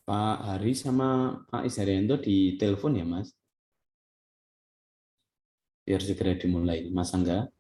Pak Hari sama Pak Isarianto di telepon ya, Mas? Biar segera dimulai. Mas Angga.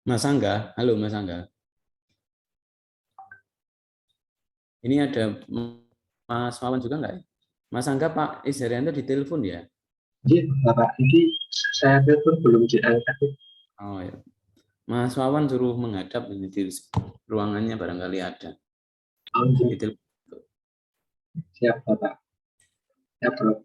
Mas Angga, halo Mas Angga. Ini ada Mas Wawan juga nggak ya? Mas Angga, Pak Isharyanto ditelepon ya? Iya, Bapak. Ini saya telepon belum diangkat. Oh ya. Mas Wawan suruh menghadap ini di ruangannya barangkali ada. Oh, iya. Ditelepon. Siap, Bapak. Ya, Bro.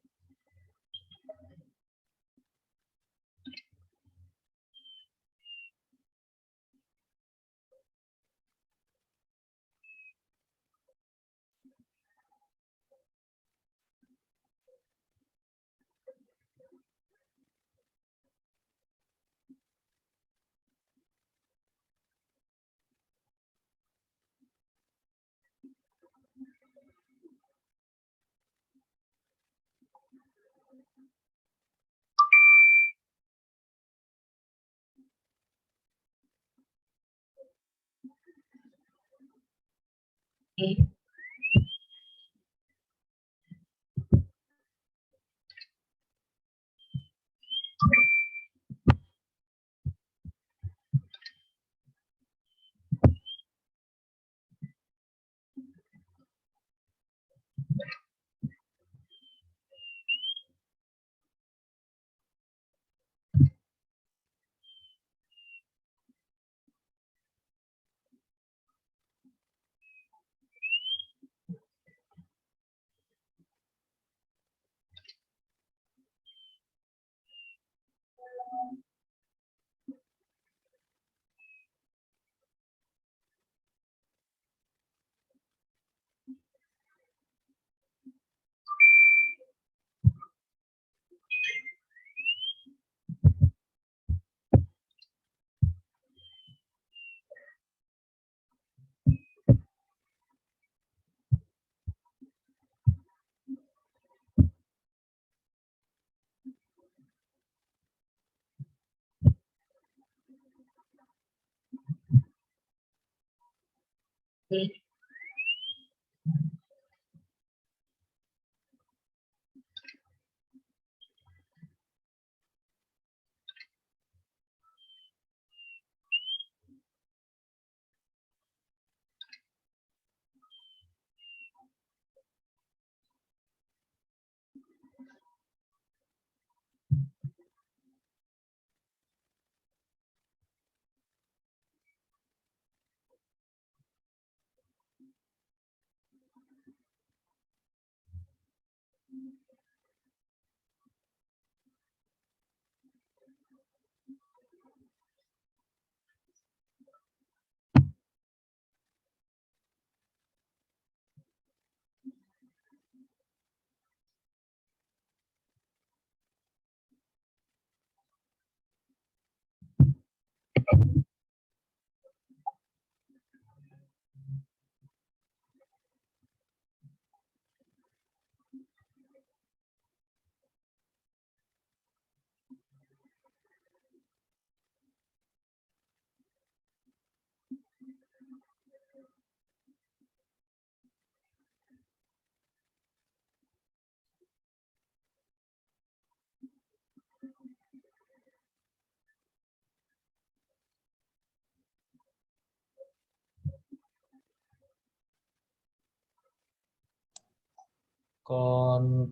Kon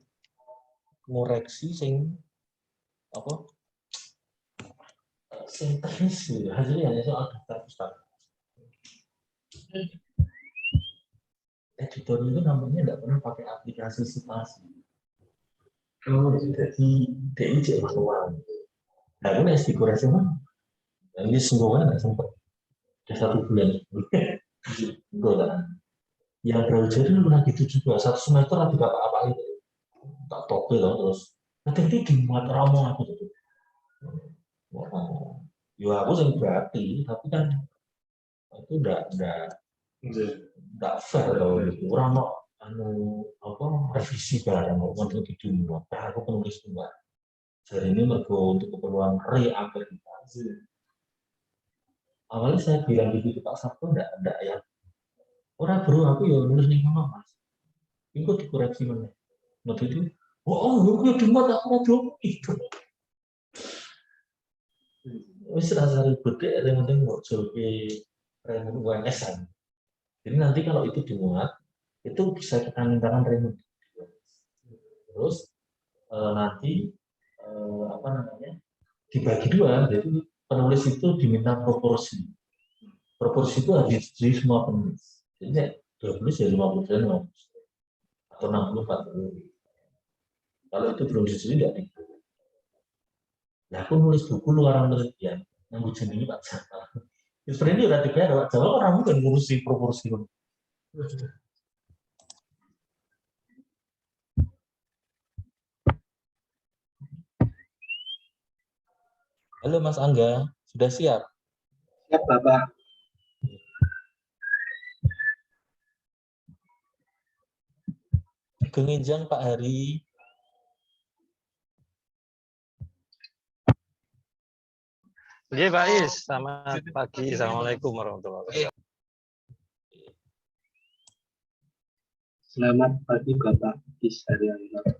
ngoreksi sing apa sing teknis hasilnya hanya soal daftar pusat. Editor itu namanya tidak pernah pakai aplikasi simulasi. Oh, jadi DI cek manual. Nah, aku nasi koreksi mah, ini semuanya nggak sempat. Udah 1 bulan. Enggak lah. Yang browser itu pernah gitu juga. 1 semester ada apa-apa itu. Tak topel lah terus. Nanti dimuat ramu aku tuh. Wah, ya aku sih berarti, tapi kan itu udah fair kalau gitu. Orang mau anu apa revisi barang mau untuk itu dulu. Nah, aku penulis juga. Jadi ini mergo untuk keperluan reakreditasi. Awalnya saya bilang begitu Pak Sabto enggak ya. Orang bro aku ya nulis nih mana Mas. Ini kok dikoreksi mana? Waktu itu, oh, gue cuma tak mau itu. Wis rasa ribet deh, yang penting mau joki remen UMS-an. Jadi nanti kalau itu dimuat, itu bisa kita mintakan remen. Terus nanti apa namanya dibagi dua, jadi penulis itu diminta proporsi. Proporsi itu harus disetujui semua penulis. Jadi 20 ya 50% atau 60-40. Kalau itu belum disetujui tidak dibuat. Nah, aku nulis buku luaran penelitian yang jenenge Pak Jamal. Ya sebenarnya udah dibayar Pak Jamal, orang mungkin ngurusi proporsi. Halo Mas Angga, sudah siap? Siap, Bapak. Genginjang Pak Hari. Oke, Pak Is. Selamat pagi. Assalamualaikum warahmatullahi wabarakatuh. Selamat pagi, Bapak Is Haryanto.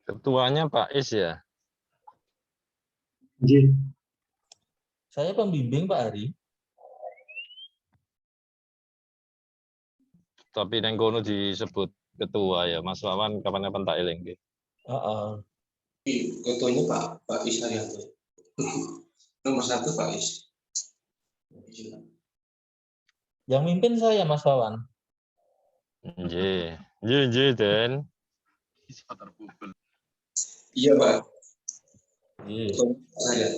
Ketuanya Pak Is ya. Nggih. Saya pembimbing Pak Hari. Tapi neng kono disebut ketua ya. Mas Wawan kapan-kapan tak eling. Ketuanya Pak Is Haryanto. Nomor 1 Pak Is. Yang mimpin saya Mas Wawan. Nggih. Nggih, Den. Iya Pak. Iya. Saya.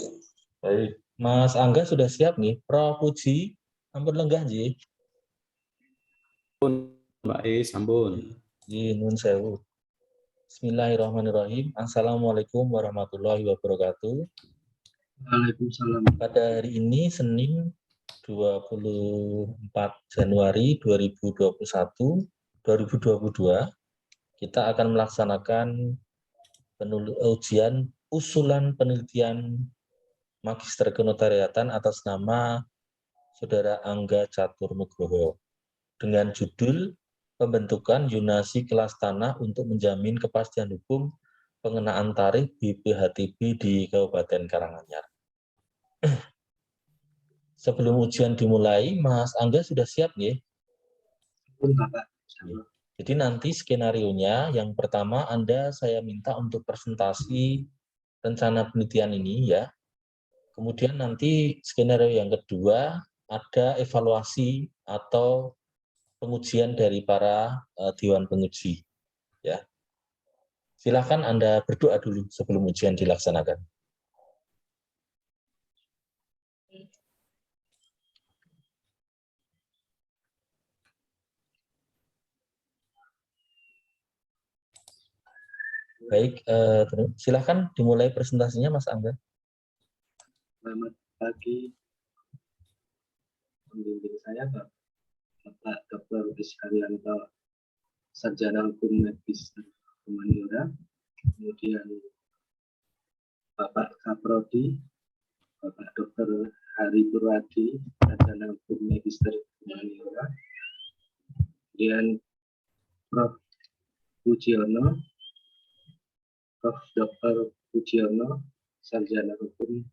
Baik. Mas Angga sudah siap nih. Prof Puji, ampun lenggah ji. Mbak Is, ampun. Nun sewu. Bismillahirrahmanirrahim. Assalamualaikum warahmatullahi wabarakatuh. Waalaikumsalam. Pada hari ini Senin 24 Januari 2021 2022 kita akan melaksanakan ujian usulan penelitian Magister Kenotariatan atas nama Saudara Angga Catur Nugroho dengan judul Pembentukan Yunasi Kelas Tanah untuk Menjamin Kepastian Hukum Pengenaan Tarif BPHTB di Kabupaten Karanganyar. Sebelum ujian dimulai, Mas Angga sudah siap ya? Pun Bapak. Jadi nanti skenarionya, yang pertama saya minta untuk presentasi rencana penelitian ini ya. Kemudian nanti skenario yang kedua ada evaluasi atau pengujian dari para dewan penguji. Ya, silakan Anda berdoa dulu sebelum ujian dilaksanakan. Baik, silakan dimulai presentasinya Mas Angga. Selamat pagi. Pembimbing saya Bapak Dr. Is Haryanto, Sarjana Hukum Magister Humaniora. Kemudian Bapak Kaprodi, Bapak Dr. Hari Purwadi, Sarjana Hukum Magister Humaniora. Kemudian Prof. Pujiono, Prof. Dr. Pujiono, Sarjana Hukum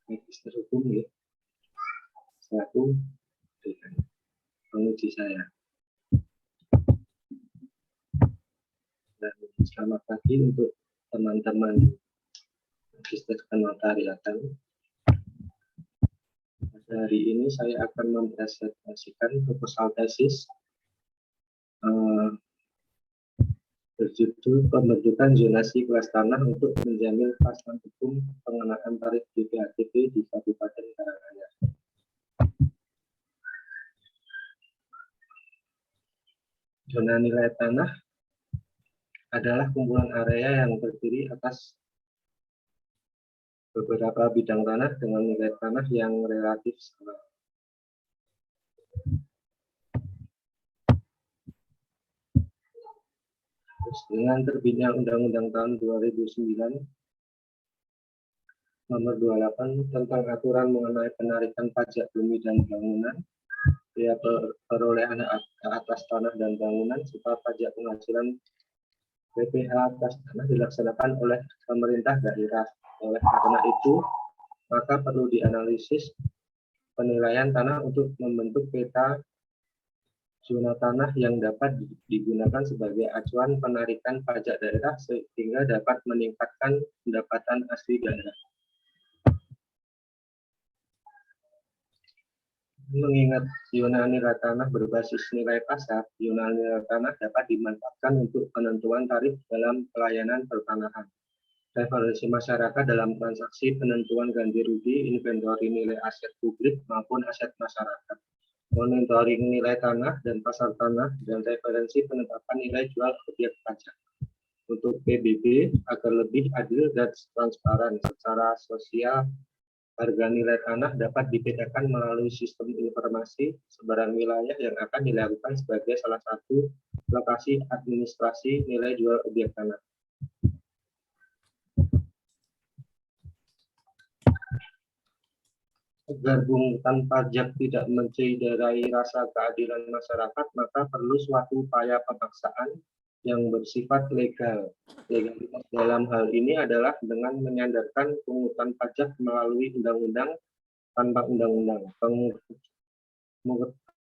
Magister Hukum ya. Selaku dengan penguji saya. Dan selamat pagi untuk teman-teman Magister Kenotariatan. Pada hari ini saya akan mempresentasikan proposal tesis berjudul pembentukan zonasi kelas tanah untuk menjamin kepastian hukum pengenaan tarif BPHTB di Kabupaten Karanganyar. Zona nilai tanah adalah kumpulan area yang terdiri atas beberapa bidang tanah dengan nilai tanah yang relatif sama. Dengan terbitnya Undang-Undang tahun 2009 Nomor 28 tentang aturan mengenai penarikan pajak bumi dan bangunan, biaya perolehan hak atas tanah dan bangunan, serta pajak penghasilan PPh atas tanah dilaksanakan oleh pemerintah daerah. Oleh karena itu, maka perlu dianalisis penilaian tanah untuk membentuk peta zona tanah yang dapat digunakan sebagai acuan penarikan pajak daerah sehingga dapat meningkatkan pendapatan asli daerah. Mengingat zona nilai tanah berbasis nilai pasar, zona nilai tanah dapat dimanfaatkan untuk penentuan tarif dalam pelayanan pertanahan. Revaluasi masyarakat dalam transaksi penentuan ganti rugi, inventory nilai aset publik maupun aset masyarakat. Monitoring nilai tanah dan pasar tanah, dan referensi penetapan nilai jual objek pajak untuk PBB agar lebih adil dan transparan secara sosial. Harga nilai tanah dapat dibedakan melalui sistem informasi sebaran wilayah yang akan dilakukan sebagai salah satu lokasi administrasi nilai jual objek tanah. Agar pungutan pajak tidak menciderai rasa keadilan masyarakat, maka perlu suatu upaya pemaksaan yang bersifat legal. Legalitas dalam hal ini adalah dengan menyandarkan pungutan pajak melalui undang-undang tanpa undang-undang.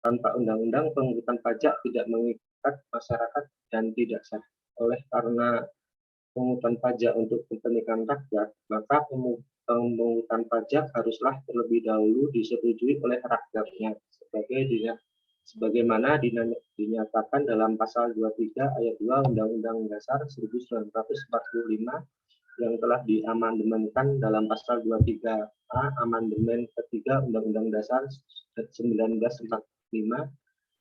Tanpa undang-undang, pungutan pajak tidak mengikat masyarakat dan tidak sah. Oleh karena pungutan pajak untuk kepentingan rakyat, maka pemungutan pajak haruslah terlebih dahulu disetujui oleh rakyatnya sebagaimana dinyatakan dalam pasal 23 ayat 2 Undang-Undang Dasar 1945 yang telah diamandemenkan dalam pasal 23A amandemen ketiga Undang-Undang Dasar 1945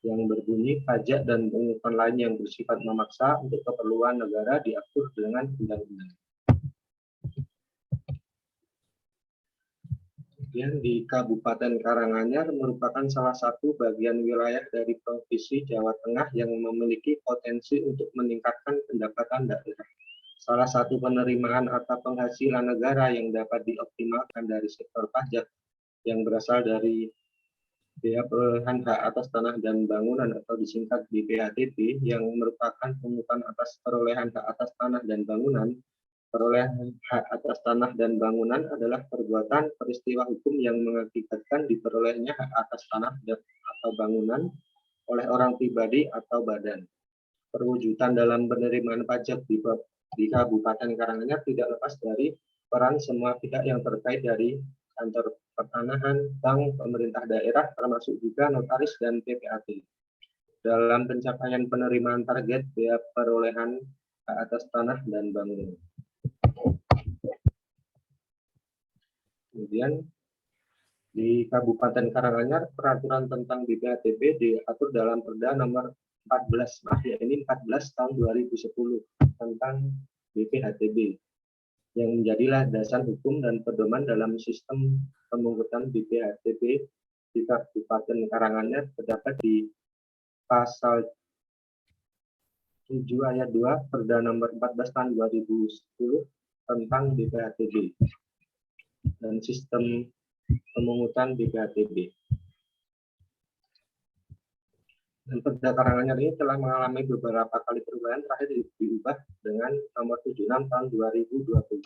yang berbunyi pajak dan pungutan lain yang bersifat memaksa untuk keperluan negara diatur dengan undang-undang. Kemudian di Kabupaten Karanganyar merupakan salah satu bagian wilayah dari Provinsi Jawa Tengah yang memiliki potensi untuk meningkatkan pendapatan daerah. Salah satu penerimaan atau penghasilan negara yang dapat dioptimalkan dari sektor pajak yang berasal dari biaya perolehan hak atas tanah dan bangunan atau disingkat BPHTB yang merupakan pungutan atas perolehan hak atas tanah dan bangunan. Perolehan hak atas tanah dan bangunan adalah perbuatan peristiwa hukum yang mengakibatkan diperolehnya hak atas tanah atau bangunan oleh orang pribadi atau badan. Perwujudan dalam penerimaan pajak di Kabupaten Karanganyar tidak lepas dari peran semua pihak yang terkait dari kantor pertanahan, bank, pemerintah daerah, termasuk juga notaris dan PPAT. Dalam pencapaian penerimaan target biaya perolehan hak atas tanah dan bangunan. Kemudian di Kabupaten Karanganyar, peraturan tentang BPHTB diatur dalam Perda nomor 14, yakni 14 tahun 2010 tentang BPHTB, yang menjadi landasan hukum dan pedoman dalam sistem pemungutan BPHTB di Kabupaten Karanganyar terdapat di pasal 7 ayat 2 Perda nomor 14 tahun 2010 tentang BPHTB dan sistem pemungutan BPHTB. Dan Perda Karanganyar ini telah mengalami beberapa kali perubahan, terakhir diubah dengan nomor 76 tahun 2020.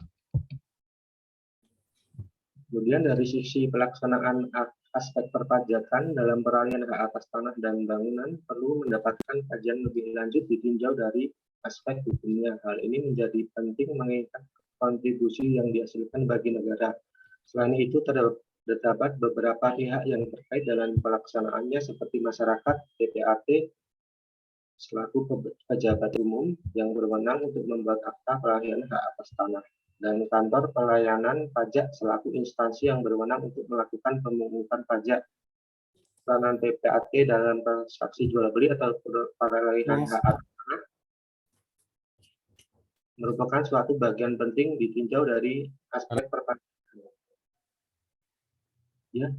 Kemudian dari sisi pelaksanaan aspek perpajakan dalam peralihan hak atas tanah dan bangunan perlu mendapatkan kajian lebih lanjut ditinjau dari aspek hukumnya. Hal ini menjadi penting mengingat kontribusi yang dihasilkan bagi negara. Selain itu terdapat beberapa pihak yang terkait dalam pelaksanaannya seperti masyarakat, PPAT, selaku pejabat umum yang berwenang untuk membuat akta peralihan hak atas tanah, dan kantor pelayanan pajak selaku instansi yang berwenang untuk melakukan pemungutan pajak. Peranan PPAT dalam transaksi jual beli atau peralihan hak atas tanah merupakan suatu bagian penting ditinjau dari aspek perpajakan. Ya.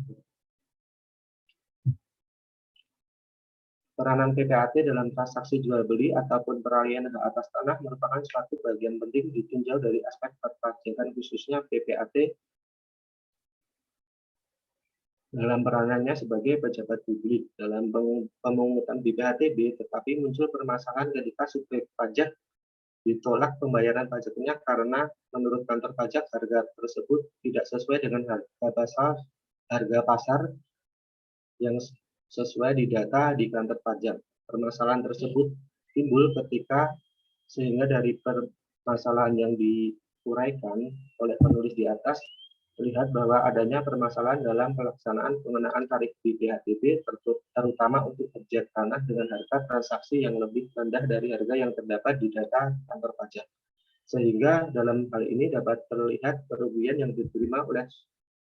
Peranan PPAT dalam transaksi jual beli ataupun peralihan hak atas tanah merupakan suatu bagian penting ditinjau dari aspek perpajakan, khususnya PPAT dalam peranannya sebagai pejabat publik dalam pemungutan BPHTB, tetapi muncul permasalahan ketika subjek pajak ditolak pembayaran pajaknya karena menurut kantor pajak harga tersebut tidak sesuai dengan harga pasar yang sesuai di data di kantor pajak. Permasalahan tersebut timbul ketika sehingga dari permasalahan yang diuraikan oleh penulis di atas terlihat bahwa adanya permasalahan dalam pelaksanaan pengenaan tarif BPHTB terutama untuk objek tanah dengan harga transaksi yang lebih rendah dari harga yang terdapat di data kantor pajak. Sehingga dalam hal ini dapat terlihat kerugian yang diterima oleh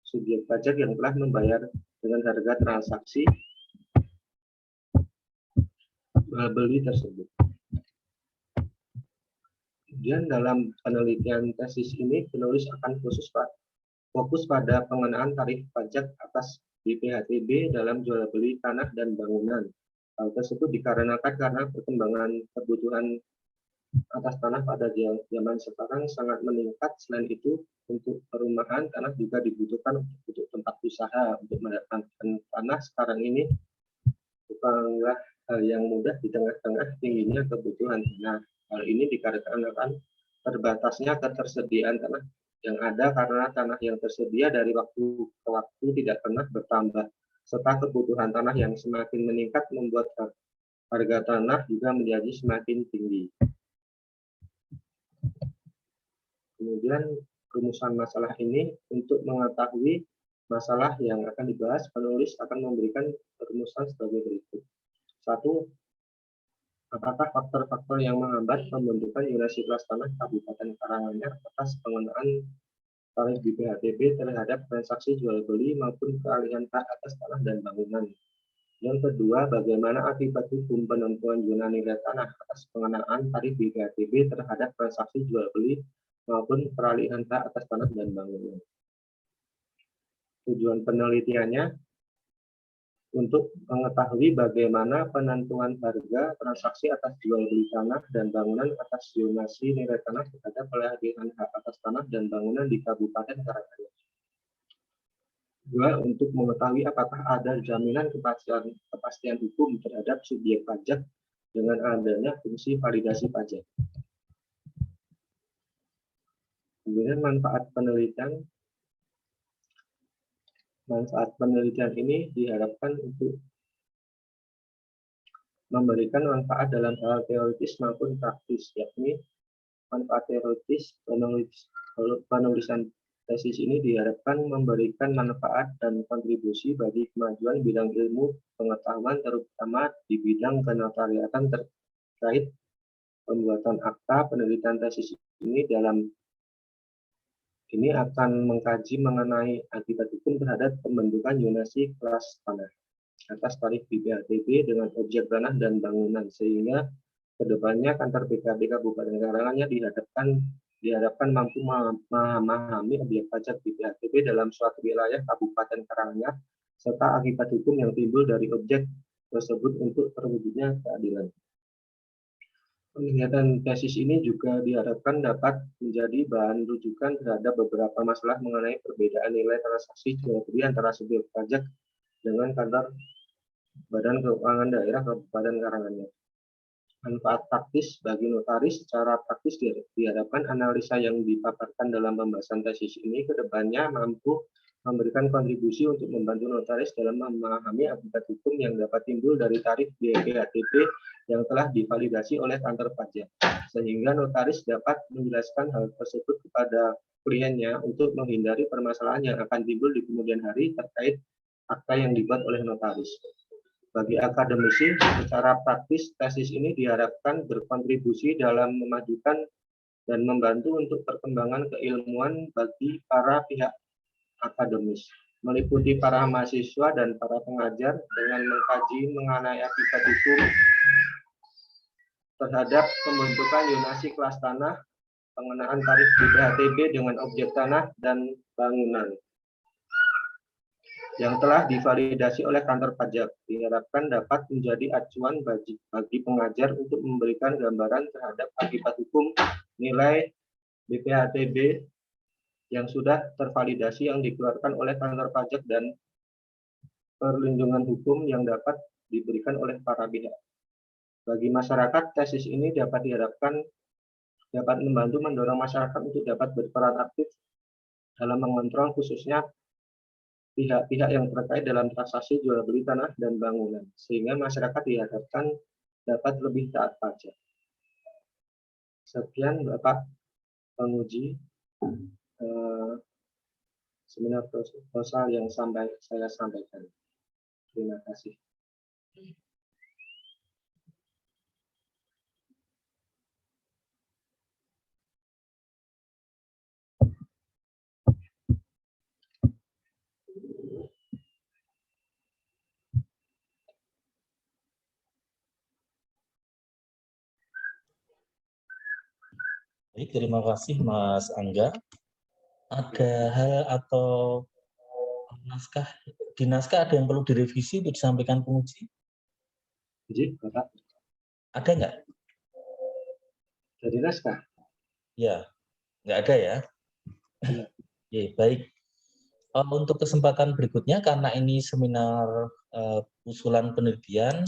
subjek pajak yang telah membayar dengan harga transaksi jual beli tersebut. Kemudian dalam penelitian tesis ini penulis akan fokus pada pengenaan tarif pajak atas BPHTB dalam jual beli tanah dan bangunan. Hal tersebut dikarenakan karena perkembangan kebutuhan atas tanah pada zaman sekarang sangat meningkat. Selain itu, untuk perumahan tanah juga dibutuhkan untuk tempat usaha. Untuk mendapatkan tanah sekarang ini bukanlah hal yang mudah di tengah-tengah tingginya kebutuhan tanah. Hal ini dikarenakan terbatasnya ketersediaan tanah yang ada karena tanah yang tersedia dari waktu ke waktu tidak pernah bertambah, serta kebutuhan tanah yang semakin meningkat membuat harga tanah juga menjadi semakin tinggi. Kemudian rumusan masalah ini, untuk mengetahui masalah yang akan dibahas, penulis akan memberikan rumusan sebagai berikut. 1. Apakah faktor-faktor yang menghambat pembentukan yonasi kelas tanah Kabupaten Karanganyar atas pengenaan tarif BPHTB terhadap transaksi jual beli maupun peralihan hak atas tanah dan bangunan? Yang kedua, bagaimana akibat hukum penentuan zona nilai tanah atas pengenaan tarif BPHTB terhadap transaksi jual beli maupun peralihan hak atas tanah dan bangunan? Tujuan penelitiannya untuk mengetahui bagaimana penentuan harga transaksi atas jual beli tanah dan bangunan atas zonasi nilai tanah terhadap peralihan hak atas tanah dan bangunan di Kabupaten Karanganyar. 2. Untuk mengetahui apakah ada jaminan kepastian hukum terhadap subjek pajak dengan adanya fungsi validasi pajak. Kemudian manfaat penelitian. Manfaat penelitian ini diharapkan untuk memberikan manfaat dalam hal teoritis maupun praktis, yakni manfaat teoritis. Penulisan tesis ini diharapkan memberikan manfaat dan kontribusi bagi kemajuan bidang ilmu pengetahuan, terutama di bidang kenotariatan terkait pembuatan akta. Penelitian tesis ini akan mengkaji mengenai akibat hukum terhadap pembentukan yonasi kelas tanah atas tarif BPHTB dengan objek tanah dan bangunan, sehingga kedepannya kantor BKD Kabupaten Karanganyar diharapkan mampu memahami objek pajak BPHTB dalam suatu wilayah Kabupaten Karanganyar serta akibat hukum yang timbul dari objek tersebut untuk terwujudnya keadilan. Penelitian tesis ini juga diharapkan dapat menjadi bahan rujukan terhadap beberapa masalah mengenai perbedaan nilai transaksi jual beli antara subjek pajak dengan kantor Badan Keuangan Daerah Kabupaten Karanganyar. Manfaat praktis bagi notaris. Secara praktis diharapkan analisa yang dipaparkan dalam pembahasan tesis ini kedepannya mampu memberikan kontribusi untuk membantu notaris dalam memahami akibat hukum yang dapat timbul dari tarif BPHTB yang telah divalidasi oleh kantor pajak, sehingga notaris dapat menjelaskan hal tersebut kepada kliennya untuk menghindari permasalahan yang akan timbul di kemudian hari terkait akta yang dibuat oleh notaris. Bagi akademisi, secara praktis tesis ini diharapkan berkontribusi dalam memajukan dan membantu untuk perkembangan keilmuan bagi para pihak akademis, meliputi para mahasiswa dan para pengajar dengan mengkaji mengenai akibat hukum terhadap pembentukan zonasi kelas tanah, pengenaan tarif BPHTB dengan objek tanah dan bangunan yang telah divalidasi oleh kantor pajak, diharapkan dapat menjadi acuan bagi pengajar untuk memberikan gambaran terhadap akibat hukum nilai BPHTB yang sudah tervalidasi yang dikeluarkan oleh kantor pajak dan perlindungan hukum yang dapat diberikan oleh para pihak. Bagi masyarakat, tesis ini dapat diharapkan dapat membantu mendorong masyarakat untuk dapat berperan aktif dalam mengontrol khususnya pihak-pihak yang terkait dalam transaksi jual beli tanah dan bangunan, sehingga masyarakat diharapkan dapat lebih taat pajak. Sekian Bapak penguji seminar proposal yang saya sampaikan. Terima kasih. Baik, terima kasih Mas Angga. Ada hal atau naskah di naskah ada yang perlu direvisi untuk disampaikan penguji? Jadi, Bapak, Ada nggak? dari naskah? Ya, nggak ada ya. Oke, baik. Untuk kesempatan berikutnya, karena ini seminar usulan penelitian,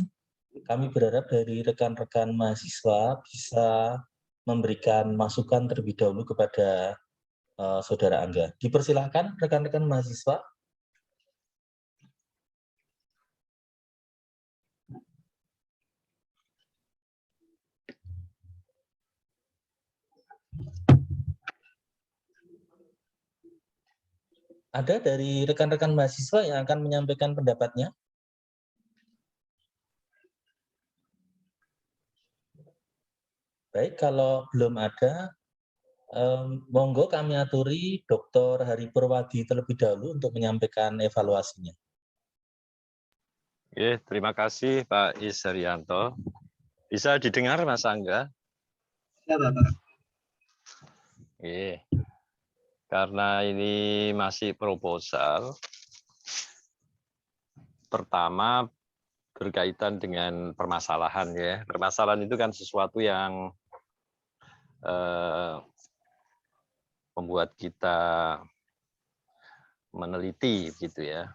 kami berharap dari rekan-rekan mahasiswa bisa memberikan masukan terlebih dahulu kepada Saudara Angga. Dipersilahkan rekan-rekan mahasiswa. Ada dari rekan-rekan mahasiswa yang akan menyampaikan pendapatnya? Baik, kalau belum ada, monggo kami aturi Dr. Hari Purwadi terlebih dahulu untuk menyampaikan evaluasinya. Oke, terima kasih Pak Is Haryanto. Bisa didengar Mas Angga? Ya, Bapak. Oke. Karena ini masih proposal, pertama berkaitan dengan permasalahan ya. Permasalahan itu kan sesuatu yang membuat kita meneliti gitu ya.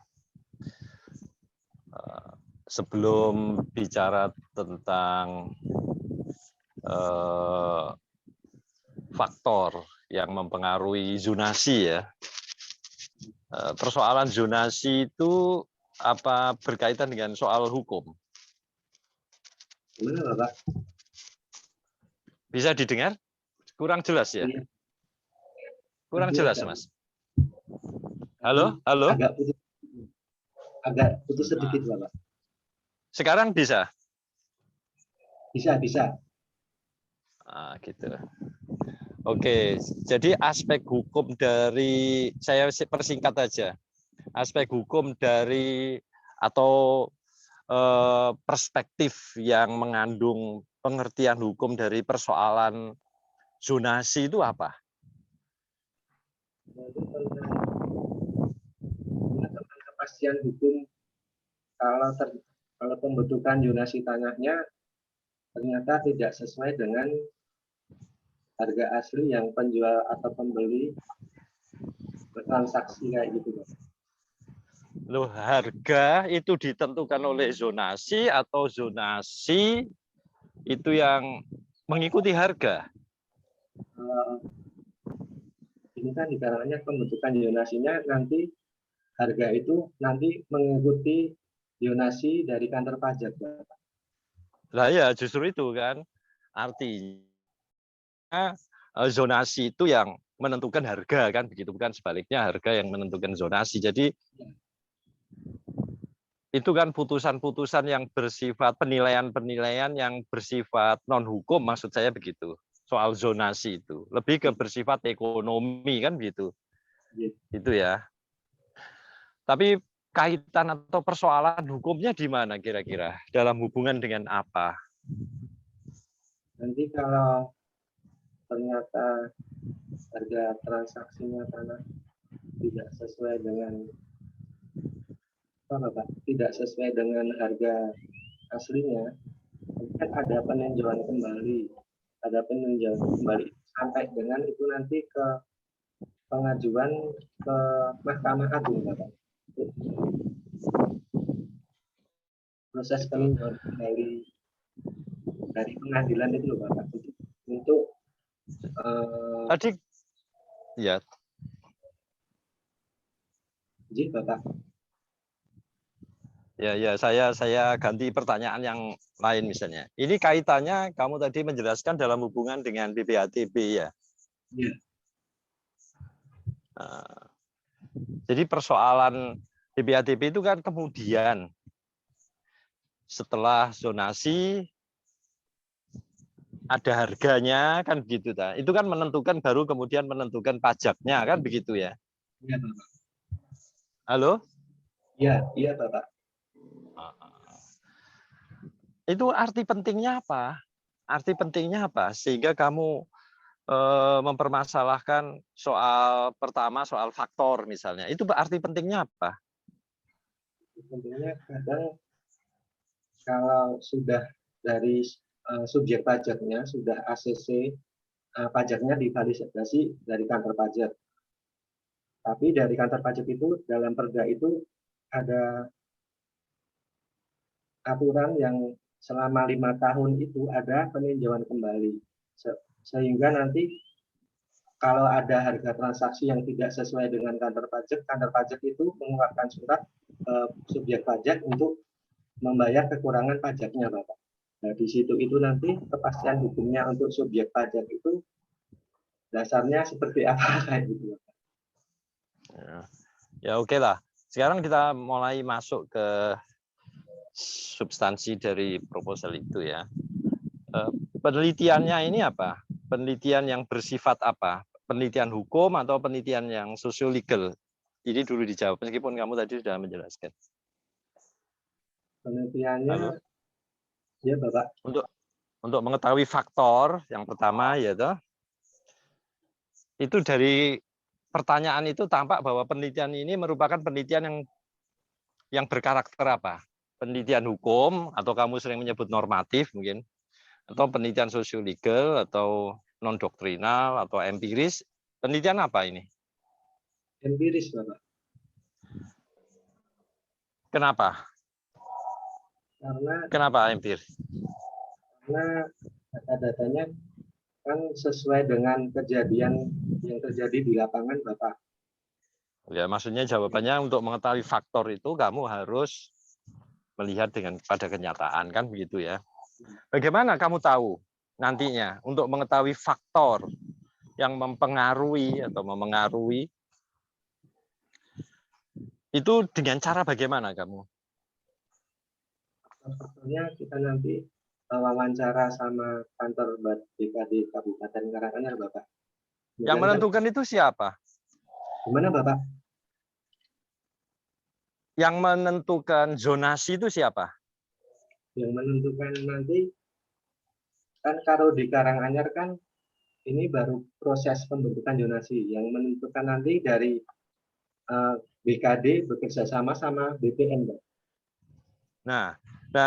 Sebelum bicara tentang faktor yang mempengaruhi zonasi ya, persoalan zonasi itu apa berkaitan dengan soal hukum? Gimana, Bapak? Bisa didengar? Kurang jelas ya? Iya. Kurang jelas, Mas. Halo, halo. Agak putus sedikit, Bapak. Sekarang bisa? Bisa. Gitu. Oke, jadi aspek hukum dari, saya persingkat aja, aspek hukum dari atau perspektif yang mengandung pengertian hukum dari persoalan zonasi itu apa? Tentang kepastian hukum kalau pembentukan zonasi tanahnya ternyata tidak sesuai dengan harga asli yang penjual atau pembeli bertransaksi kayak gitu. Loh, harga itu ditentukan oleh zonasi atau zonasi itu yang mengikuti harga? Ini kan dikarenakan pembentukan zonasinya nanti harga itu nanti mengikuti zonasi dari kantor pajak. Lah ya justru itu kan artinya zonasi itu yang menentukan harga kan begitu, bukan sebaliknya harga yang menentukan zonasi. Jadi itu kan putusan-putusan yang bersifat penilaian-penilaian yang bersifat non hukum, maksud saya begitu. Soal zonasi itu lebih ke bersifat ekonomi kan begitu. Itu ya. Tapi kaitan atau persoalan hukumnya di mana kira-kira? Dalam hubungan dengan apa? Nanti kalau ternyata harga transaksinya tanah tidak sesuai dengan tidak sesuai dengan harga aslinya, kan ada peninjauan kembali, sampai dengan itu nanti ke pengajuan ke Mahkamah Agung, Bapak. Proses peninjauan kembali dari pengadilan itu loh, Bapak, untuk Tadi ya, Bapak. ya saya ganti pertanyaan yang lain misalnya. Ini kaitannya kamu tadi menjelaskan dalam hubungan dengan BPHTB ya. Ya. Nah, jadi persoalan BPHTB itu kan kemudian setelah zonasi ada harganya kan begitu ta. Itu kan menentukan baru kemudian menentukan pajaknya kan begitu ya. Iya, Bapak. Halo? Iya, Bapak. Itu arti pentingnya apa? Arti pentingnya apa? Sehingga kamu mempermasalahkan soal pertama, soal faktor misalnya. Itu arti pentingnya apa? Tentunya kadang kalau sudah dari subjek pajaknya sudah ACC, pajaknya divalidasi dari kantor pajak. Tapi dari kantor pajak itu dalam perda itu ada aturan yang selama 5 tahun itu ada peninjauan kembali. Sehingga nanti kalau ada harga transaksi yang tidak sesuai dengan kantor pajak itu mengeluarkan surat subjek pajak untuk membayar kekurangan pajaknya, Bapak. Nah, di situ itu nanti kepastian hukumnya untuk subjek pajak itu dasarnya seperti apa kayak gitu, Bapak. Ya oke lah. Sekarang kita mulai masuk ke substansi dari proposal itu ya. Penelitiannya ini apa? Penelitian yang bersifat apa? Penelitian hukum atau penelitian yang sosio-legal? Ini dulu dijawab, meskipun kamu tadi sudah menjelaskan. Penelitiannya, Halo? ya Bapak. Untuk mengetahui faktor yang pertama yaitu itu dari pertanyaan itu tampak bahwa penelitian ini merupakan penelitian yang berkarakter apa? Penelitian hukum atau kamu sering menyebut normatif mungkin, atau penelitian sosio-legal atau non doktrinal atau empiris. Penelitian apa ini? Empiris, Bapak. Kenapa? Kenapa empiris? Karena data-datanya kan sesuai dengan kejadian yang terjadi di lapangan, Bapak. Ya, maksudnya jawabannya untuk mengetahui faktor itu kamu harus melihat pada kenyataan kan begitu ya. Bagaimana kamu tahu nantinya untuk mengetahui faktor yang mempengaruhi atau memengaruhi itu dengan cara bagaimana kamu? Faktornya kita nanti wawancara sama kantor BKD Kabupaten Karanganyar, Bapak. Yang menentukan itu siapa? Gimana, Bapak? Yang menentukan zonasi itu siapa? Yang menentukan nanti kan kalau di Karanganyar kan ini baru proses pembentukan zonasi. Yang menentukan nanti dari BKD bekerja sama BPN, Pak. Nah,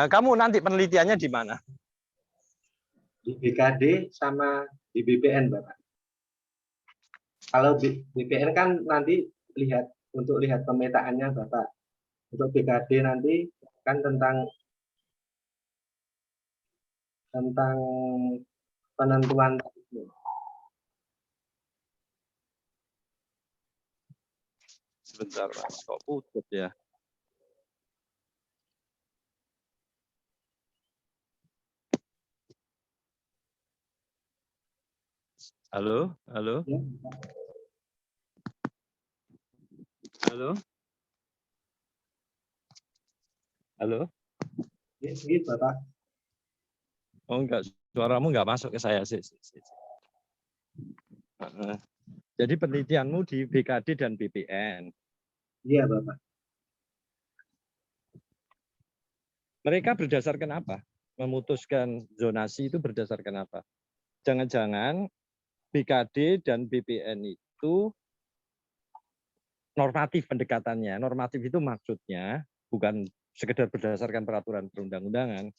kamu nanti penelitiannya di mana? Di BKD sama di BPN, Bapak. Kalau BPN kan nanti lihat pemetaannya, Bapak. Untuk BKD nanti kan tentang penentuan. Sebentar, Mas. Kok putus ya? Halo? Halo? Ya. Halo? Halo? Gitu, Bapak. Oh enggak, suaramu enggak masuk ke saya sih. Jadi penelitianmu di BKD dan BPN. Iya, Bapak. Mereka berdasarkan apa? Memutuskan zonasi itu berdasarkan apa? Jangan-jangan BKD dan BPN itu normatif pendekatannya. Normatif itu maksudnya bukan sekedar berdasarkan peraturan perundang-undangan,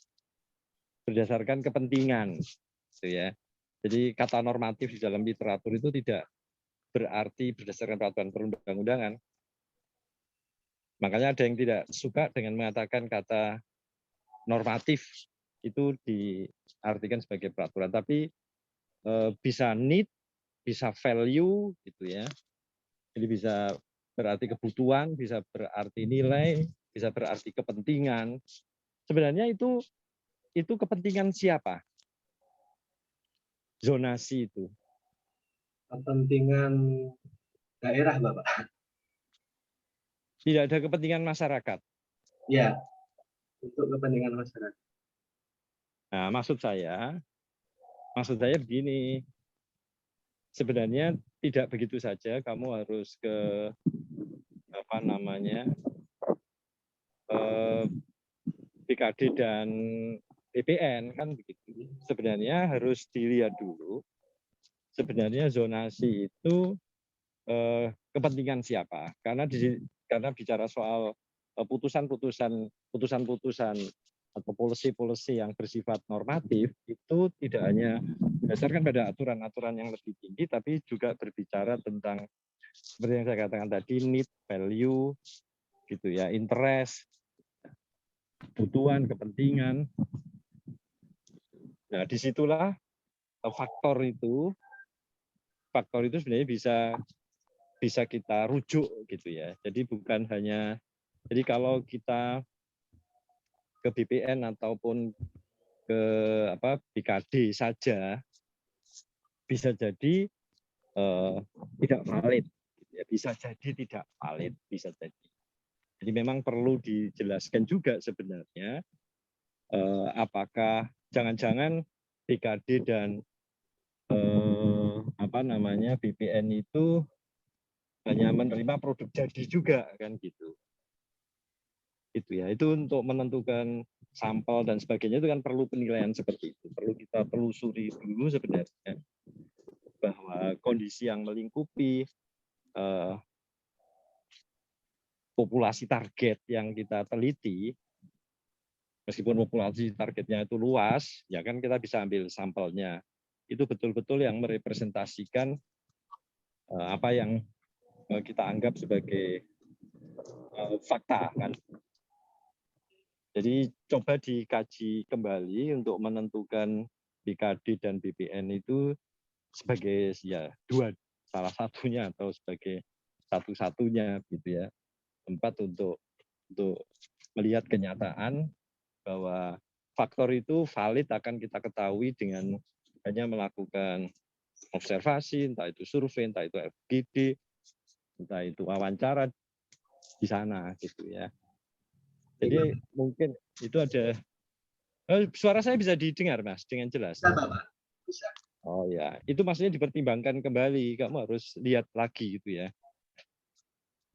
berdasarkan kepentingan, gitu ya. Jadi kata normatif di dalam literatur itu tidak berarti berdasarkan peraturan perundang-undangan. Makanya ada yang tidak suka dengan mengatakan kata normatif itu diartikan sebagai peraturan, tapi bisa need, bisa value, gitu ya. Jadi bisa berarti kebutuhan, bisa berarti nilai, bisa berarti kepentingan. Sebenarnya itu kepentingan siapa? Zonasi itu. Kepentingan daerah, Bapak. Tidak ada kepentingan masyarakat. Ya, untuk kepentingan masyarakat. Nah, maksud saya begini. Sebenarnya tidak begitu saja kamu harus ke apa namanya BKD dan BPN kan begitu. Sebenarnya harus dilihat dulu. Sebenarnya zonasi itu kepentingan siapa? Karena bicara soal putusan-putusan atau policy yang bersifat normatif itu tidak hanya berdasarkan pada aturan-aturan yang lebih tinggi, tapi juga berbicara tentang seperti yang saya katakan tadi, need, value, gitu ya, interest, kebutuhan, kepentingan. Nah, disitulah faktor itu sebenarnya bisa kita rujuk gitu ya. Jadi bukan hanya, jadi kalau kita ke BPN ataupun ke BKD saja bisa jadi tidak valid, ya, bisa jadi tidak valid, bisa jadi. Jadi memang perlu dijelaskan juga sebenarnya apakah jangan-jangan BKD dan BPN itu hanya menerima produk jadi juga kan gitu. Itu ya, itu untuk menentukan sampel dan sebagainya itu kan perlu penilaian seperti itu. Perlu kita telusuri dulu sebenarnya bahwa kondisi yang melingkupi populasi target yang kita teliti, meskipun populasi targetnya itu luas, ya kan kita bisa ambil sampelnya. Itu betul-betul yang merepresentasikan apa yang kita anggap sebagai fakta kan. Jadi coba dikaji kembali untuk menentukan BKD dan BPN itu sebagai ya salah satunya atau sebagai satu-satunya gitu ya, tempat untuk melihat kenyataan bahwa faktor itu valid akan kita ketahui dengan hanya melakukan observasi, entah itu survei, entah itu FGD, entah itu wawancara di sana gitu ya. Jadi mungkin itu ada suara saya bisa didengar Mas dengan jelas. Bisa, Bapak. Bisa. Oh ya, itu maksudnya dipertimbangkan kembali. Kamu harus lihat lagi gitu ya.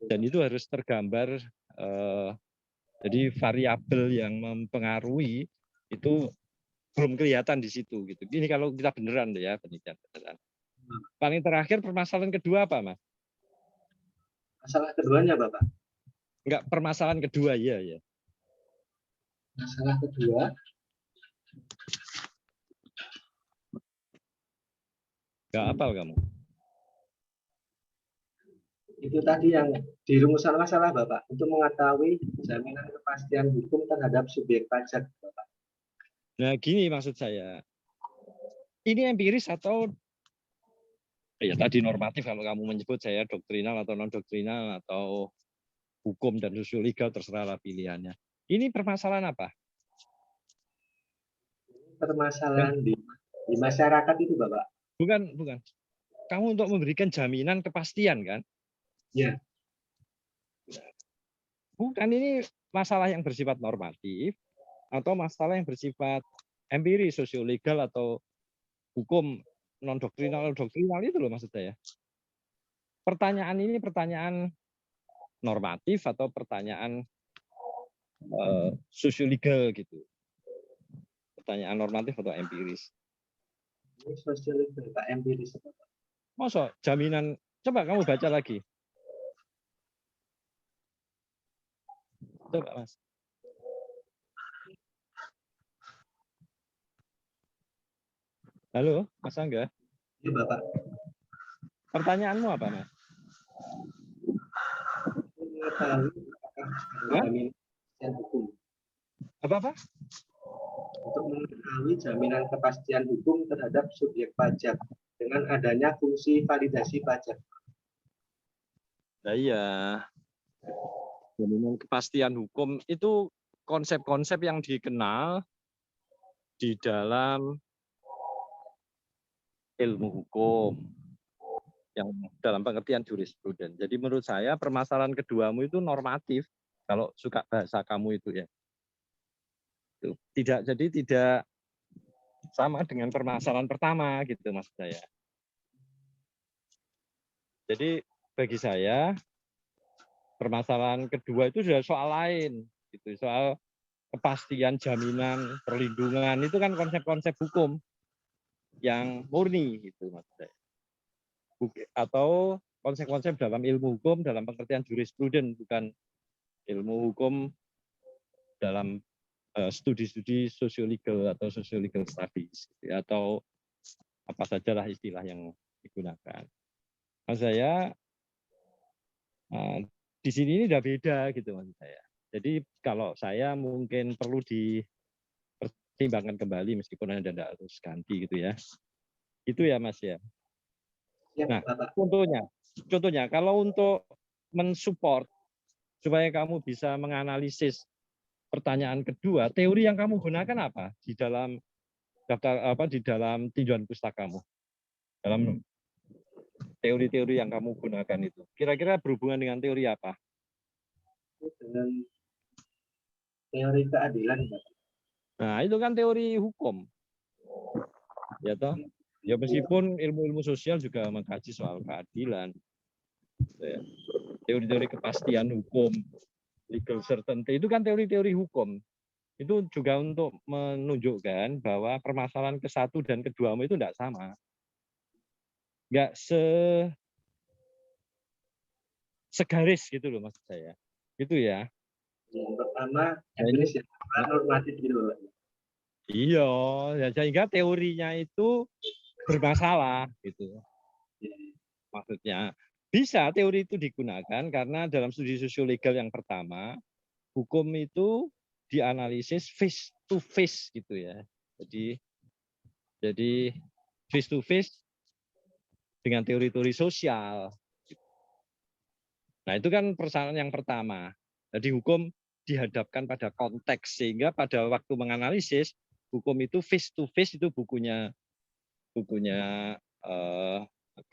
Dan itu harus tergambar. Jadi variabel yang mempengaruhi itu belum kelihatan di situ gitu. Ini kalau kita beneran ya penelitian beneran. Paling terakhir permasalahan kedua apa Mas? Masalah keduanya, Bapak. Enggak, permasalahan kedua ya. Masalah kedua, enggak hafal kamu. itu tadi yang di rumusan masalah, Bapak, untuk mengetahui jaminan kepastian hukum terhadap subjek pajak, Bapak. Nah, gini maksud saya. Ini empiris atau ya tadi normatif kalau kamu menyebut saya doktrinal atau non doktrinal atau hukum dan sosiologika terserahlah pilihannya. Ini permasalahan apa? Permasalahan di masyarakat itu, Bapak. Bukan. Kamu untuk memberikan jaminan kepastian kan? Ya. Bukan, ini masalah yang bersifat normatif atau masalah yang bersifat empiris, sosiolegal atau hukum non doktrinal itu loh maksud saya. Pertanyaan ini pertanyaan normatif atau pertanyaan sosiolegal gitu. Pertanyaan normatif atau empiris. Ini sosiologi, Pak, empiris. Masa jaminan, coba kamu baca lagi. Coba Mas. Halo, Mas Angga. Iya, Bapak. Pertanyaanmu apa, Mas? Mengetahui apakah ada jaminan kepastian hukum. Apa-apa? Untuk mengetahui jaminan kepastian hukum terhadap subjek pajak dengan adanya fungsi validasi pajak. Nah, iya. Jaminan kepastian hukum itu konsep-konsep yang dikenal di dalam ilmu hukum yang dalam pengertian jurispruden. Jadi menurut saya permasalahan keduamu itu normatif kalau suka bahasa kamu itu ya. Tidak sama dengan permasalahan pertama gitu maksud saya. Jadi bagi saya permasalahan kedua itu sudah soal lain gitu, soal kepastian, jaminan, perlindungan itu kan konsep-konsep hukum yang murni gitu maksud saya. Atau konsep-konsep dalam ilmu hukum dalam pengertian jurispruden, bukan ilmu hukum dalam studi-studi sosiologi atau sociological studies gitu, atau apa sajalah istilah yang digunakan. Maksud saya di sini ini udah beda gitu maksud saya. Jadi kalau saya mungkin perlu dipertimbangkan kembali meskipun Anda tidak harus ganti gitu ya. Itu ya Mas ya. Ya, Nah, Bapak. contohnya kalau untuk mensupport supaya kamu bisa menganalisis pertanyaan kedua, teori yang kamu gunakan apa di dalam daftar di dalam tinjauan pustakamu? Dalam teori-teori yang kamu gunakan itu. Kira-kira berhubungan dengan teori apa? Dengan teori keadilan, Bapak. Nah, itu kan teori hukum. Ya toh? Ya meskipun ilmu-ilmu sosial juga mengkaji soal keadilan. Ya. Teori-teori kepastian hukum, legal certainty itu kan teori-teori hukum. Itu juga untuk menunjukkan bahwa permasalahan ke-1 dan ke-2 itu tidak sama. Enggak segaris gitu loh maksud saya. Gitu ya. Yang pertama, empiris, yang kedua normatif gitu, Bapak. Iya, ya, sehingga teorinya itu bermasalah gitu. Maksudnya bisa teori itu digunakan karena dalam studi sosiolegal yang pertama, hukum itu dianalisis face to face gitu ya. Jadi face to face dengan teori-teori sosial. Nah, itu kan persoalan yang pertama. Jadi hukum dihadapkan pada konteks sehingga pada waktu menganalisis hukum itu face to face itu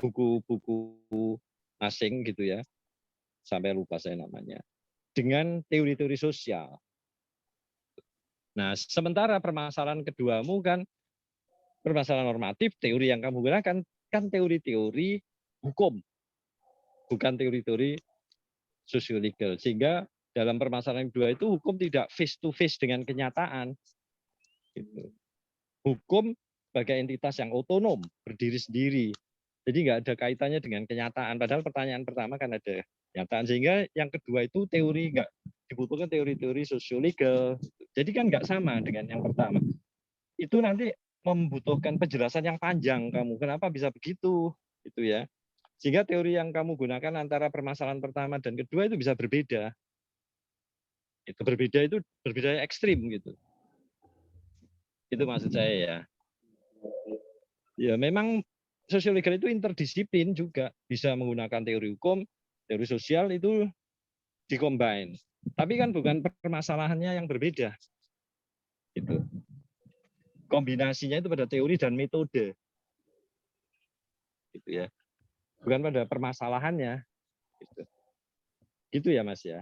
buku-buku asing gitu ya, sampai lupa saya namanya, dengan teori-teori sosial. Nah, sementara permasalahan keduamu kan permasalahan normatif, teori yang kamu gunakan kan teori-teori hukum, bukan teori-teori sosiolegal. Sehingga dalam permasalahan kedua itu hukum tidak face to face dengan kenyataan. Gitu. Hukum sebagai entitas yang otonom, berdiri sendiri. Jadi nggak ada kaitannya dengan kenyataan. Padahal pertanyaan pertama kan ada kenyataan. Sehingga yang kedua itu teori nggak dibutuhkan teori-teori sosiolegal. Jadi kan nggak sama dengan yang pertama. Itu nanti membutuhkan penjelasan yang panjang kamu. Kenapa bisa begitu? Itu ya. Sehingga teori yang kamu gunakan antara permasalahan pertama dan kedua itu bisa berbeda. Itu berbeda ekstrim gitu. Itu maksud saya ya. Ya memang sosiologi itu interdisiplin juga, bisa menggunakan teori hukum, teori sosial itu dikombin. Tapi kan bukan permasalahannya yang berbeda. Gitu. Kombinasinya itu pada teori dan metode. Gitu ya. Bukan pada permasalahannya. Gitu. Gitu ya Mas ya.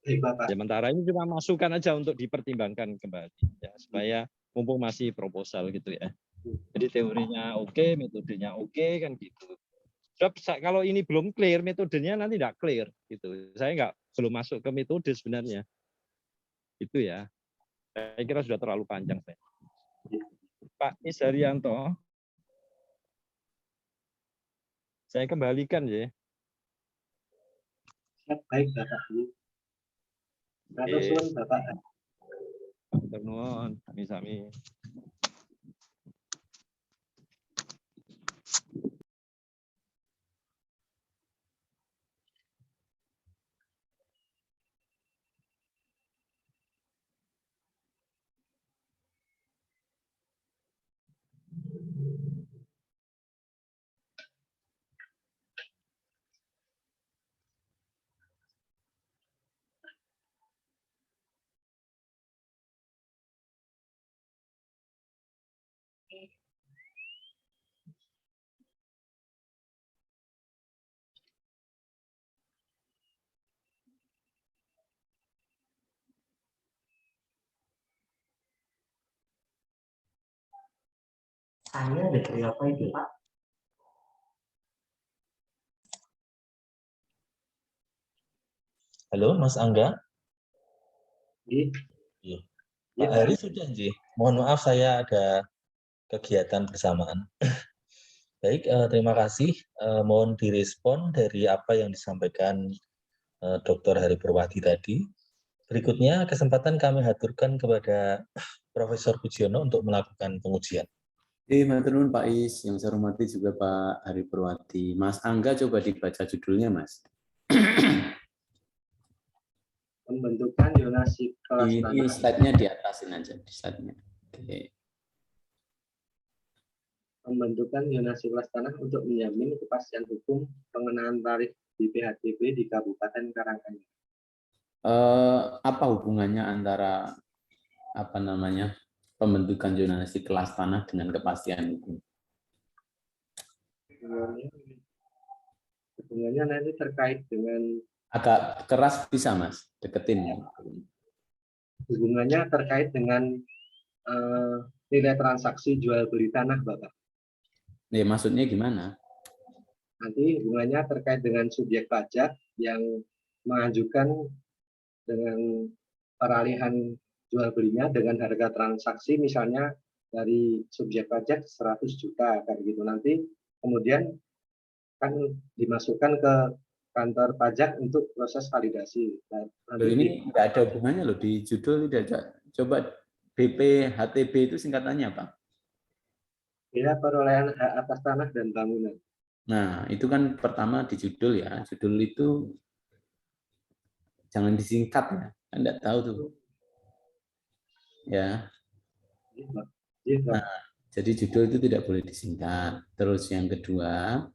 Baik, Bapak. Sementara ini cuma masukan aja untuk dipertimbangkan kembali ya, supaya mumpung masih proposal gitu ya. Jadi teorinya oke, metodenya oke kan gitu. Sebab kalau ini belum clear, metodenya nanti tidak clear gitu. Saya belum masuk ke metode sebenarnya. Itu ya. Saya kira sudah terlalu panjang saya. Pak Isharyanto, saya kembalikan ya. Baik, Bapak. Terus Bapak. Nuwun, sami-sami. Saya dari apa itu, Pak? Halo, Mas Angga? Iya. Pak Hari sudah, Ji. Mohon maaf saya ada kegiatan bersamaan. Baik, terima kasih. Mohon direspon dari apa yang disampaikan Dr. Hari Purwadi tadi. Berikutnya, kesempatan kami haturkan kepada Profesor Pujiono untuk melakukan pengujian. Matur nuwun Pak Is, yang saya hormati juga Pak Hari Purwadi. Mas Angga coba dibaca judulnya, Mas. Pembentukan zonasi kelas Ini tanah. slide-nya di atasin aja, di slide-nya. Oke. Pembentukan zonasi kelas tanah untuk menjamin kepastian hukum pengenaan tarif BPHTB di Kabupaten Karanganyar. Apa hubungannya antara pembentukan zonasi kelas tanah dengan kepastian hukum? Hubungannya nanti terkait dengan, Agak keras bisa, Mas, deketin. hubungannya terkait dengan nilai transaksi jual beli tanah, Bapak. Maksudnya gimana? Nanti hubungannya terkait dengan subjek pajak yang mengajukan dengan peralihan jual belinya dengan harga transaksi misalnya dari subjek pajak 100 juta kayak gitu, nanti kemudian kan dimasukkan ke kantor pajak untuk proses validasi. Nanti Ini nggak ada hubungannya loh, di judul tidak ada. Coba BPHTB itu singkatannya apa? ya perolehan hak atas tanah dan bangunan. Nah, itu kan pertama di judul ya. Judul itu jangan disingkat ya. Kan nggak tahu tuh. Ya. Nah, jadi judul itu tidak boleh disingkat. Terus yang kedua,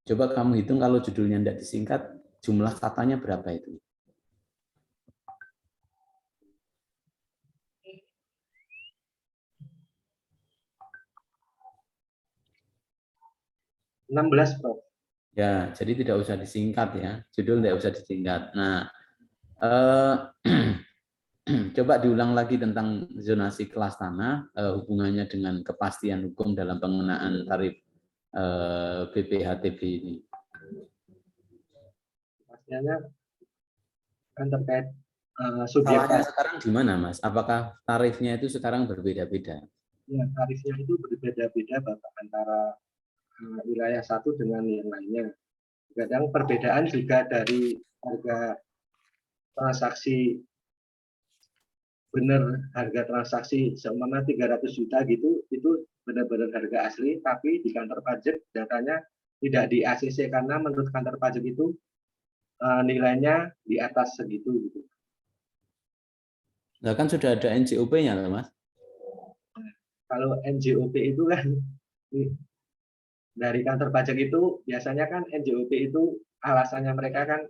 coba kamu hitung kalau judulnya tidak disingkat, jumlah katanya berapa itu? (16), Prof. Ya, jadi tidak usah disingkat ya. Judul tidak usah disingkat. Nah, coba diulang lagi tentang zonasi kelas tanah, hubungannya dengan kepastian hukum dalam pengenaan tarif BPHTB ini. Pastinya kan terkait subjek Salahnya sekarang di mana, Mas? Apakah tarifnya itu sekarang berbeda-beda? ya, tarifnya itu berbeda-beda, Bapak, antara wilayah satu dengan yang lainnya. Kadang perbedaan juga dari harga transaksi, benar harga transaksi seumpama 300 juta gitu, itu benar-benar harga asli, tapi di kantor pajak datanya tidak di ACC karena menurut kantor pajak itu nilainya di atas segitu gitu. Nah, kan sudah ada NJOP-nya, Mas. Kalau NJOP itu kan dari kantor pajak itu biasanya kan NJOP itu alasannya mereka kan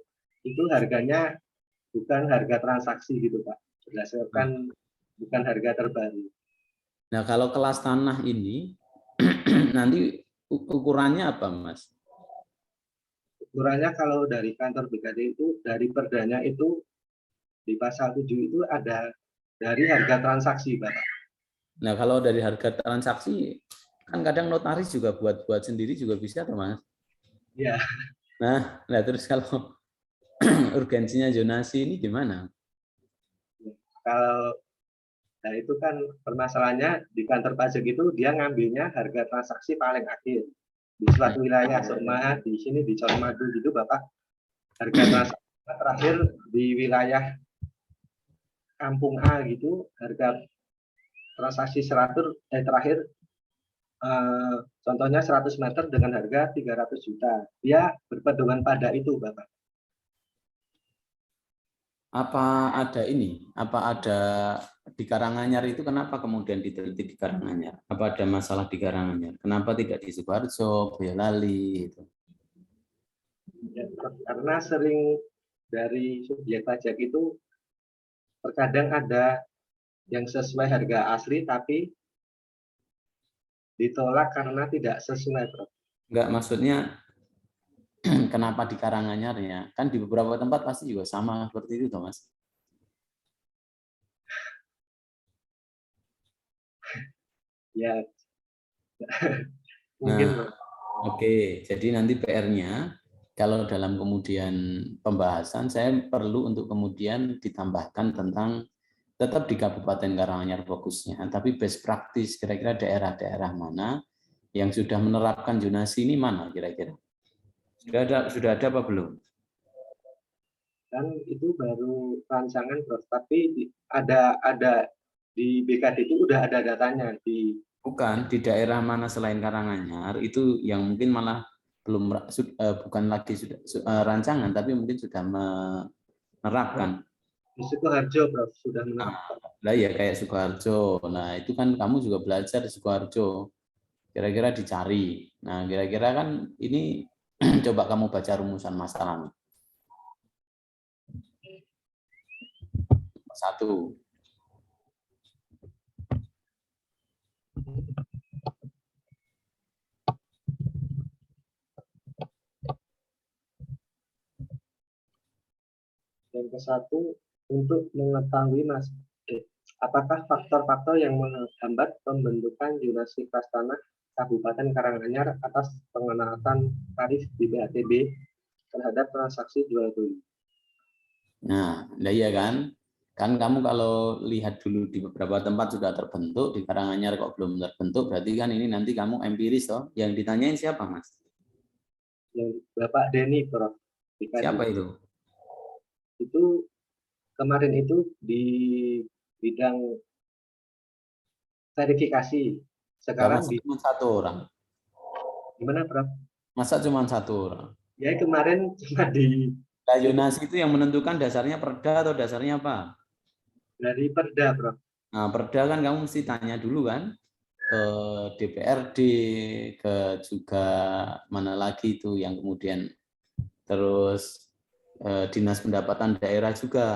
itu harganya bukan harga transaksi gitu, Pak, berdasarkan bukan harga terbaru. Nah, kalau kelas tanah ini nanti ukurannya apa, Mas? Ukurannya kalau dari kantor BKD itu dari perdanya itu di pasal 7 itu ada dari harga transaksi, Bapak. Nah, kalau dari harga transaksi, kan kadang notaris juga buat sendiri juga bisa, toh, Mas? Ya, Nah, terus kalau urgensinya zonasi ini gimana? kalau nah itu kan permasalahannya di kantor pajak itu dia ngambilnya harga transaksi paling akhir. Di suatu wilayah seumpama di sini di Colomadu gitu Bapak, harga transaksi terakhir di wilayah kampung A gitu, harga transaksi 100 terakhir contohnya 100 meter dengan harga 300 juta. Dia berpedoman pada itu, Bapak. Apa ada ini? Apa ada di Karanganyar itu kenapa kemudian diteliti di Karanganyar? Apa ada masalah di Karanganyar? Kenapa tidak di Sukoharjo, Boyolali itu? Ya, karena sering dari subjek pajak itu terkadang ada yang sesuai harga asli tapi ditolak karena tidak sesuai, Prof. Enggak, maksudnya kenapa di Karanganyar ya? Kan di beberapa tempat pasti juga sama seperti itu, toh, Mas. Ya, mungkin. Nah, oke. Jadi nanti PR-nya kalau dalam kemudian pembahasan saya perlu untuk kemudian ditambahkan tentang tetap di Kabupaten Karanganyar fokusnya, tapi best practice kira-kira daerah-daerah mana yang sudah menerapkan zonasi ini mana kira-kira? Sudah ada apa belum? Kan itu baru rancangan, Prof. Tapi ada di BKD itu udah ada datanya di Bukan, di daerah mana selain Karanganyar itu yang mungkin malah belum bukan lagi sudah rancangan tapi mungkin sudah menerapkan. Di Sukoharjo, Prof. Sudah menerapkan. Lah ya kayak Sukoharjo. Nah, itu kan kamu juga belajar di Sukoharjo. Kira-kira dicari. Nah, kira-kira kan ini coba kamu baca rumusan masalahnya. Satu. Yang ke-1 untuk mengetahui apakah faktor-faktor yang menghambat pembentukan zonasi kelas tanah Kabupaten Karanganyar atas pengenaan tarif di BATB terhadap transaksi jual beli. Nah, iya kan? Kan kamu kalau lihat dulu di beberapa tempat sudah terbentuk, di Karanganyar kok belum terbentuk, berarti kan ini nanti kamu empiris toh. Yang ditanyain siapa, Mas? Yang Bapak Denny, Prof. Siapa itu? Itu kemarin itu di bidang verifikasi. Sekarang Masa cuma satu orang. gimana, Prof? Masa cuma satu orang? Ya kemarin cuma di zonasi itu yang menentukan dasarnya perda atau dasarnya apa? dari Perda, Prof. Nah, perda kan kamu mesti tanya dulu kan ke DPRD, ke juga mana lagi itu yang kemudian terus Dinas Pendapatan Daerah juga.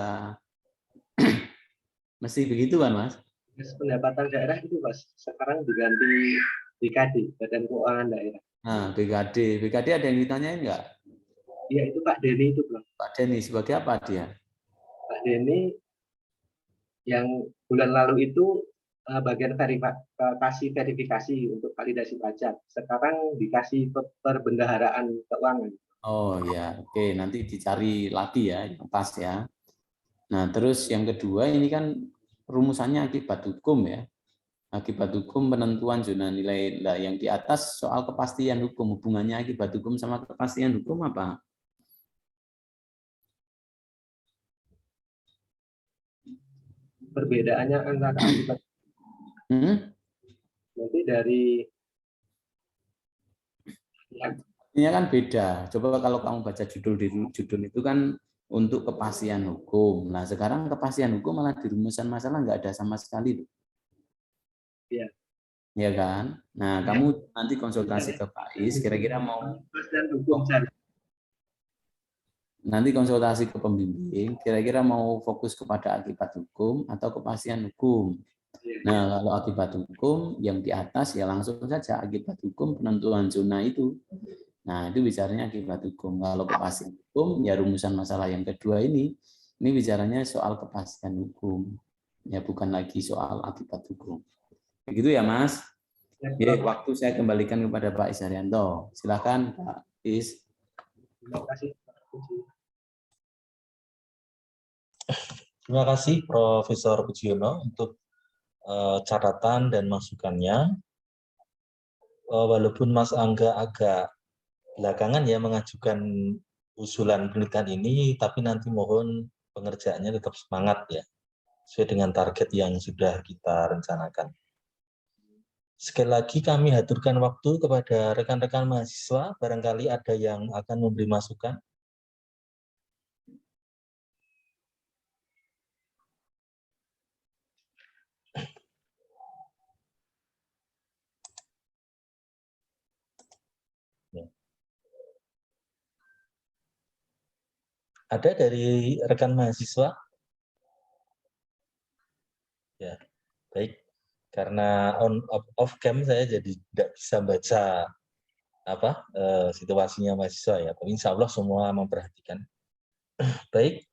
Mesti begitu kan, Mas? Dinas Pendapatan Daerah itu, Mas, sekarang diganti BKD, Badan Keuangan Daerah. Nah, BKD ada yang ditanyain nggak? Iya, itu Pak Denny itu, Prof. Pak Denny sebagai apa dia? Pak Denny yang bulan lalu itu bagian verifikasi untuk validasi pajak. Sekarang dikasih perbendaharaan keuangan. Oh ya, oke. Nanti dicari lagi ya, yang pas ya. Nah, terus yang kedua ini kan rumusannya akibat hukum ya. Akibat hukum penentuan zona nilai. Nah, yang di atas soal kepastian hukum. Hubungannya akibat hukum sama kepastian hukum apa? Perbedaannya antara akibat nanti dari ini kan beda. Coba kalau kamu baca judul itu kan untuk kepastian hukum. Nah, sekarang kepastian hukum malah di rumusan masalah nggak ada sama sekali. ya. Ya kan? Nah, kamu nanti konsultasi ke Pak Is, kira-kira mau nanti konsultasi ke pembimbing, kira-kira mau fokus kepada akibat hukum atau kepastian hukum. Nah, kalau akibat hukum yang di atas ya langsung saja akibat hukum penentuan zona itu. Nah, itu bicaranya akibat hukum. Kalau kepastian hukum ya rumusan masalah yang kedua ini Ini bicaranya soal kepastian hukum, ya bukan lagi soal akibat hukum. Begitu ya, Mas? Ya, waktu saya kembalikan kepada Pak Isharyanto. Silakan, Pak Is. Terima kasih, Pak Puji. Terima kasih Profesor Pujiono untuk catatan dan masukannya. Walaupun Mas Angga agak belakangan ya mengajukan usulan penelitian ini, tapi nanti mohon pengerjaannya tetap semangat ya, sesuai dengan target yang sudah kita rencanakan. Sekali lagi kami haturkan waktu kepada rekan-rekan mahasiswa, barangkali ada yang akan memberi masukan. Ada dari rekan mahasiswa? Ya, baik. Karena off cam saya jadi tidak bisa baca situasinya mahasiswa ya. Tapi insya Allah semua memperhatikan. Baik,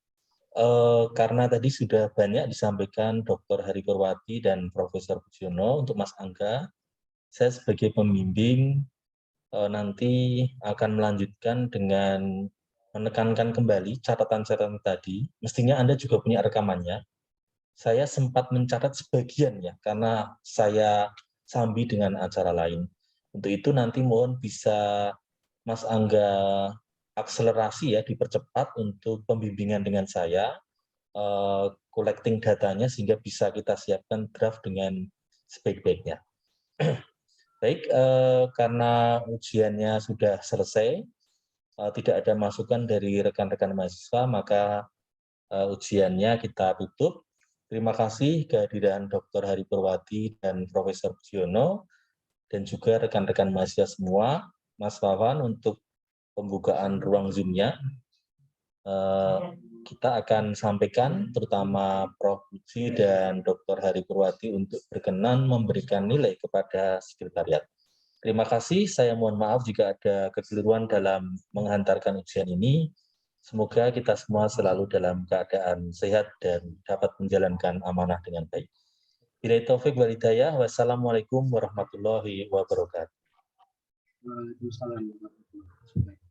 karena tadi sudah banyak disampaikan Dr. Hari Purwati dan Profesor Pujiono untuk Mas Angga, saya sebagai pembimbing nanti akan melanjutkan dengan menekankan kembali catatan-catatan tadi. Mestinya Anda juga punya rekamannya. Saya sempat mencatat sebagian ya, karena saya sambi dengan acara lain. Untuk itu nanti mohon bisa Mas Angga akselerasi ya, dipercepat untuk pembimbingan dengan saya, collecting datanya sehingga bisa kita siapkan draft dengan sebaik-baiknya. Baik, karena ujiannya sudah selesai, tidak ada masukan dari rekan-rekan mahasiswa, maka ujiannya kita tutup. Terima kasih kehadiran Dr. Hari Purwati dan Profesor Pujiono, dan juga rekan-rekan mahasiswa semua, Mas Wawan untuk pembukaan ruang Zoom-nya. Kita akan sampaikan, terutama Prof. Puji dan Dr. Hari Purwati untuk berkenan memberikan nilai kepada sekretariat. Terima kasih, saya mohon maaf jika ada kekeliruan dalam menghantarkan ujian ini. Semoga kita semua selalu dalam keadaan sehat dan dapat menjalankan amanah dengan baik. Billahi taufik wal hidayah. Wassalamualaikum warahmatullahi wabarakatuh. Waalaikumsalam warahmatullahi wabarakatuh.